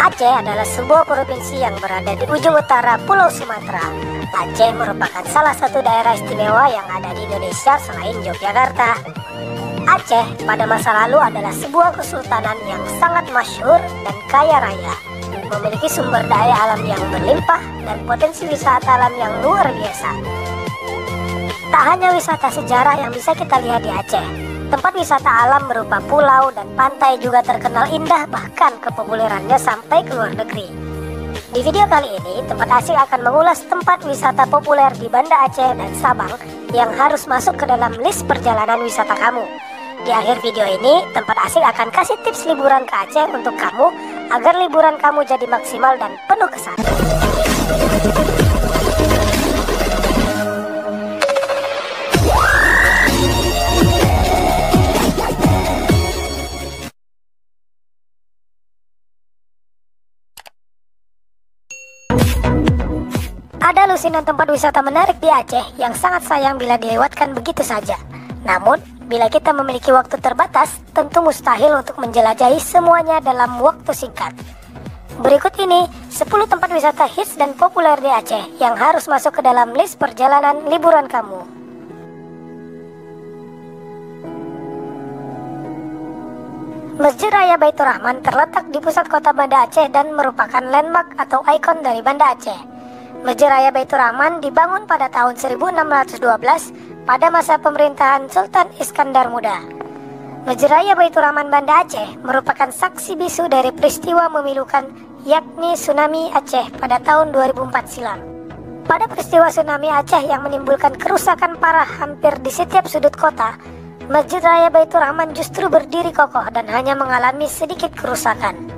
Aceh adalah sebuah provinsi yang berada di ujung utara Pulau Sumatera. Aceh merupakan salah satu daerah istimewa yang ada di Indonesia selain Yogyakarta. Aceh pada masa lalu adalah sebuah kesultanan yang sangat masyhur dan kaya raya, memiliki sumber daya alam yang berlimpah dan potensi wisata alam yang luar biasa. Tak hanya wisata sejarah yang bisa kita lihat di Aceh, tempat wisata alam berupa pulau dan pantai juga terkenal indah, bahkan kepopulerannya sampai ke luar negeri. Di video kali ini, Tempat Asik akan mengulas tempat wisata populer di Banda Aceh dan Sabang yang harus masuk ke dalam list perjalanan wisata kamu. Di akhir video ini, Tempat Asik akan kasih tips liburan ke Aceh untuk kamu agar liburan kamu jadi maksimal dan penuh kesan. Ada lusinan tempat wisata menarik di Aceh yang sangat sayang bila dilewatkan begitu saja. Namun, bila kita memiliki waktu terbatas, tentu mustahil untuk menjelajahi semuanya dalam waktu singkat. Berikut ini 10 tempat wisata hits dan populer di Aceh yang harus masuk ke dalam list perjalanan liburan kamu. Masjid Raya Baitur Rahman terletak di pusat kota Banda Aceh dan merupakan landmark atau ikon dari Banda Aceh. Masjid Raya Baitur Rahman dibangun pada tahun 1612 pada masa pemerintahan Sultan Iskandar Muda. Masjid Raya Baitur Rahman Banda Aceh merupakan saksi bisu dari peristiwa memilukan yakni tsunami Aceh pada tahun 2004 silam. Pada peristiwa tsunami Aceh yang menimbulkan kerusakan parah hampir di setiap sudut kota, Masjid Raya Baitur Rahman justru berdiri kokoh dan hanya mengalami sedikit kerusakan.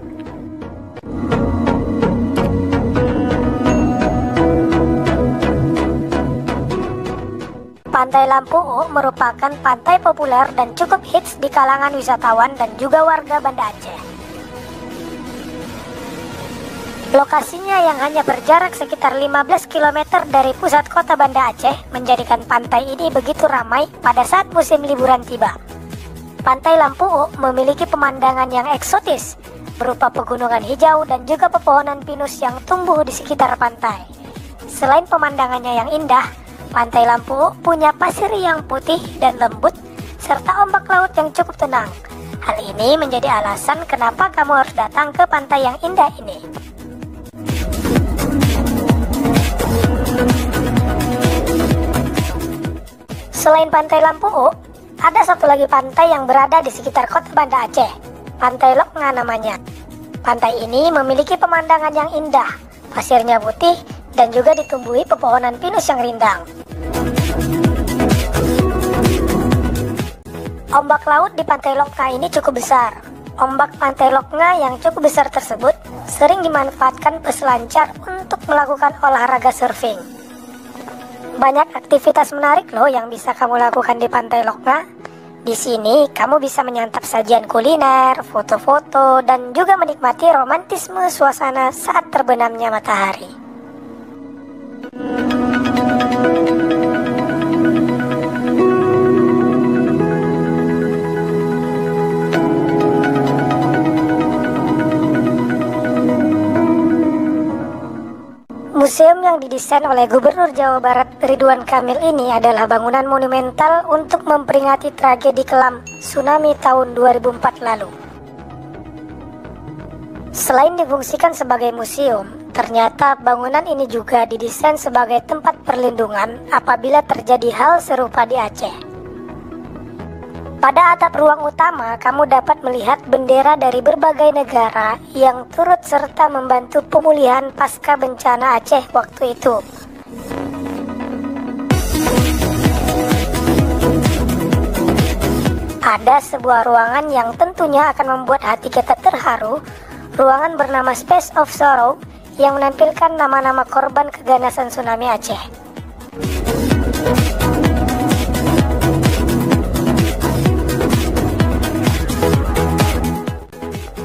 Pantai Lampu merupakan pantai populer dan cukup hits di kalangan wisatawan dan juga warga Banda Aceh. Lokasinya yang hanya berjarak sekitar 15 km dari pusat kota Banda Aceh menjadikan pantai ini begitu ramai pada saat musim liburan tiba. Pantai Lampu memiliki pemandangan yang eksotis, berupa pegunungan hijau dan juga pepohonan pinus yang tumbuh di sekitar pantai. Selain pemandangannya yang indah, Pantai Lampu punya pasir yang putih dan lembut, serta ombak laut yang cukup tenang. Hal ini menjadi alasan kenapa kamu harus datang ke pantai yang indah ini. Selain Pantai Lampu, ada satu lagi pantai yang berada di sekitar kota Banda Aceh, Pantai Loknga namanya. Pantai ini memiliki pemandangan yang indah, pasirnya putih, dan juga ditumbuhi pepohonan pinus yang rindang. Ombak laut di Pantai Loknga ini cukup besar. Ombak Pantai Loknga yang cukup besar tersebut sering dimanfaatkan peselancar untuk melakukan olahraga surfing. Banyak aktivitas menarik loh yang bisa kamu lakukan di Pantai Loknga. Di sini kamu bisa menyantap sajian kuliner, foto-foto, dan juga menikmati romantisme suasana saat terbenamnya matahari. Museum yang didesain oleh Gubernur Jawa Barat Ridwan Kamil ini adalah bangunan monumental untuk memperingati tragedi kelam tsunami tahun 2004 lalu. Selain difungsikan sebagai museum, ternyata bangunan ini juga didesain sebagai tempat perlindungan apabila terjadi hal serupa di Aceh. Pada atap ruang utama, kamu dapat melihat bendera dari berbagai negara yang turut serta membantu pemulihan pasca bencana Aceh waktu itu. Ada sebuah ruangan yang tentunya akan membuat hati kita terharu, ruangan bernama Space of Sorrow yang menampilkan nama-nama korban keganasan tsunami Aceh.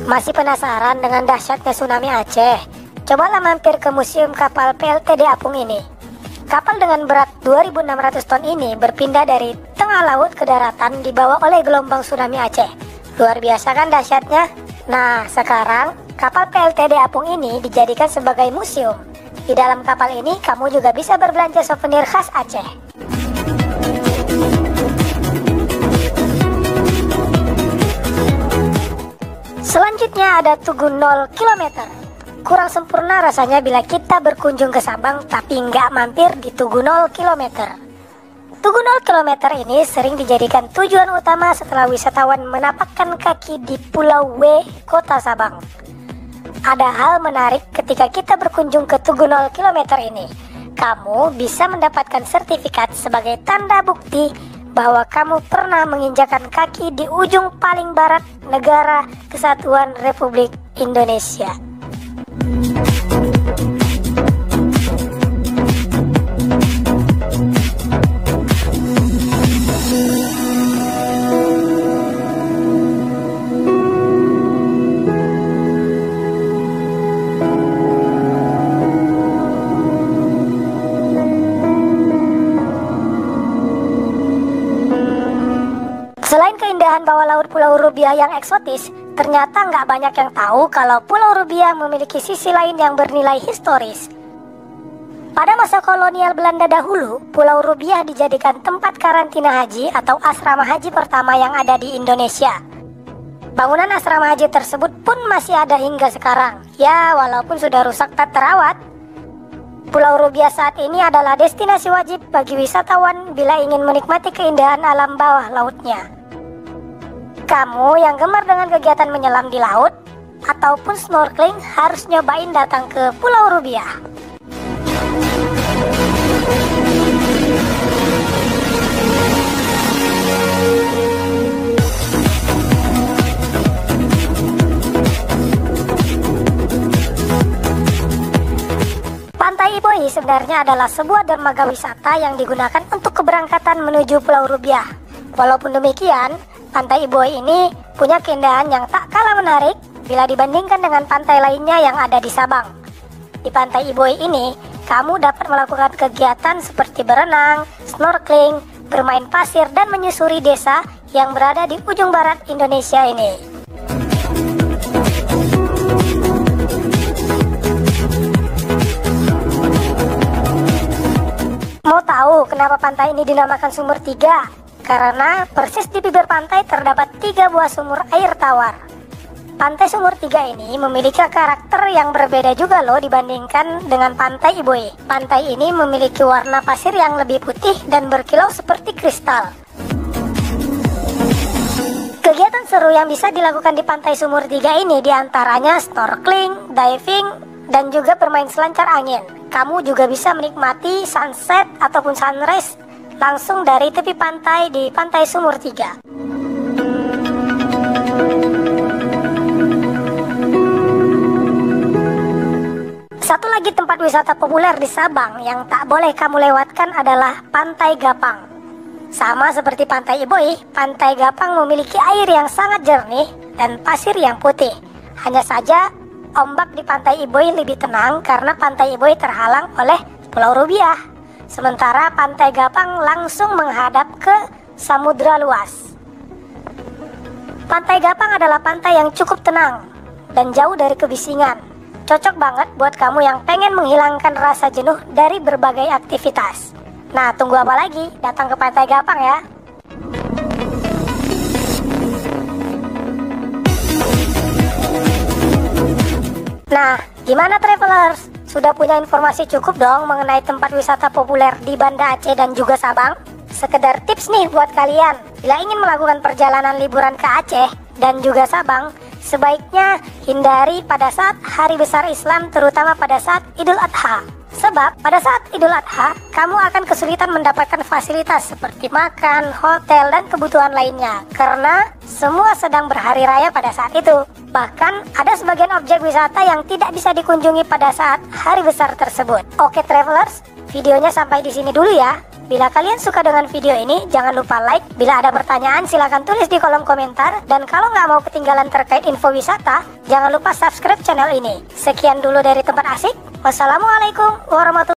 Masih penasaran dengan dahsyatnya tsunami Aceh? Cobalah mampir ke Museum Kapal PLTD Apung ini. Kapal dengan berat 2.600 ton ini berpindah dari tengah laut ke daratan dibawa oleh gelombang tsunami Aceh. Luar biasa kan dahsyatnya? Nah, sekarang Kapal PLTD Apung ini dijadikan sebagai museum. Di dalam kapal ini kamu juga bisa berbelanja souvenir khas Aceh. Selanjutnya ada Tugu 0 km. Kurang sempurna rasanya bila kita berkunjung ke Sabang tapi nggak mampir di Tugu 0 km. Tugu 0 km ini sering dijadikan tujuan utama setelah wisatawan menapakkan kaki di Pulau W, Kota Sabang. Ada hal menarik ketika kita berkunjung ke Tugu 0 km ini. Kamu bisa mendapatkan sertifikat sebagai tanda bukti bahwa kamu pernah menginjakan kaki di ujung paling barat negara Kesatuan Republik Indonesia. Selain keindahan bawah laut Pulau Rubiah yang eksotis, ternyata nggak banyak yang tahu kalau Pulau Rubiah memiliki sisi lain yang bernilai historis. Pada masa kolonial Belanda dahulu, Pulau Rubiah dijadikan tempat karantina haji atau asrama haji pertama yang ada di Indonesia. Bangunan asrama haji tersebut pun masih ada hingga sekarang. Ya, walaupun sudah rusak tak terawat. Pulau Rubiah saat ini adalah destinasi wajib bagi wisatawan bila ingin menikmati keindahan alam bawah lautnya. Kamu yang gemar dengan kegiatan menyelam di laut ataupun snorkeling harus nyobain datang ke Pulau Rubiah. Pantai Iboi sebenarnya adalah sebuah dermaga wisata yang digunakan untuk keberangkatan menuju Pulau Rubiah. Walaupun demikian, Pantai Iboi ini punya keindahan yang tak kalah menarik bila dibandingkan dengan pantai lainnya yang ada di Sabang. Di Pantai Iboi ini, kamu dapat melakukan kegiatan seperti berenang, snorkeling, bermain pasir, dan menyusuri desa yang berada di ujung barat Indonesia ini. Mau tahu kenapa pantai ini dinamakan Sumur Tiga? Karena persis di bibir pantai terdapat 3 buah sumur air tawar. Pantai Sumur Tiga ini memiliki karakter yang berbeda juga loh dibandingkan dengan Pantai Iboi. Pantai ini memiliki warna pasir yang lebih putih dan berkilau seperti kristal. Kegiatan seru yang bisa dilakukan di Pantai Sumur Tiga ini diantaranya snorkeling, diving, dan juga bermain selancar angin. Kamu juga bisa menikmati sunset ataupun sunrise langsung dari tepi pantai di Pantai Sumur Tiga. Satu lagi tempat wisata populer di Sabang yang tak boleh kamu lewatkan adalah Pantai Gapang. Sama seperti Pantai Iboi, Pantai Gapang memiliki air yang sangat jernih dan pasir yang putih. Hanya saja ombak di Pantai Iboi lebih tenang karena Pantai Iboi terhalang oleh Pulau Rubiah. Sementara Pantai Gapang langsung menghadap ke samudra luas. Pantai Gapang adalah pantai yang cukup tenang dan jauh dari kebisingan. Cocok banget buat kamu yang pengen menghilangkan rasa jenuh dari berbagai aktivitas. Nah, tunggu apa lagi? Datang ke Pantai Gapang ya. Nah, gimana travelers? Sudah punya informasi cukup dong mengenai tempat wisata populer di Banda Aceh dan juga Sabang? Sekedar tips nih buat kalian, bila ingin melakukan perjalanan liburan ke Aceh dan juga Sabang, sebaiknya hindari pada saat hari besar Islam, terutama pada saat Idul Adha. Sebab pada saat Idul Adha, kamu akan kesulitan mendapatkan fasilitas seperti makan, hotel, dan kebutuhan lainnya karena semua sedang berhari raya pada saat itu. Bahkan ada sebagian objek wisata yang tidak bisa dikunjungi pada saat hari besar tersebut. Oke travelers, videonya sampai di sini dulu ya. Bila kalian suka dengan video ini, jangan lupa like. Bila ada pertanyaan, silahkan tulis di kolom komentar. Dan kalau nggak mau ketinggalan terkait info wisata, jangan lupa subscribe channel ini. Sekian dulu dari tempat asik. Wassalamualaikum warahmatullahi wabarakatuh.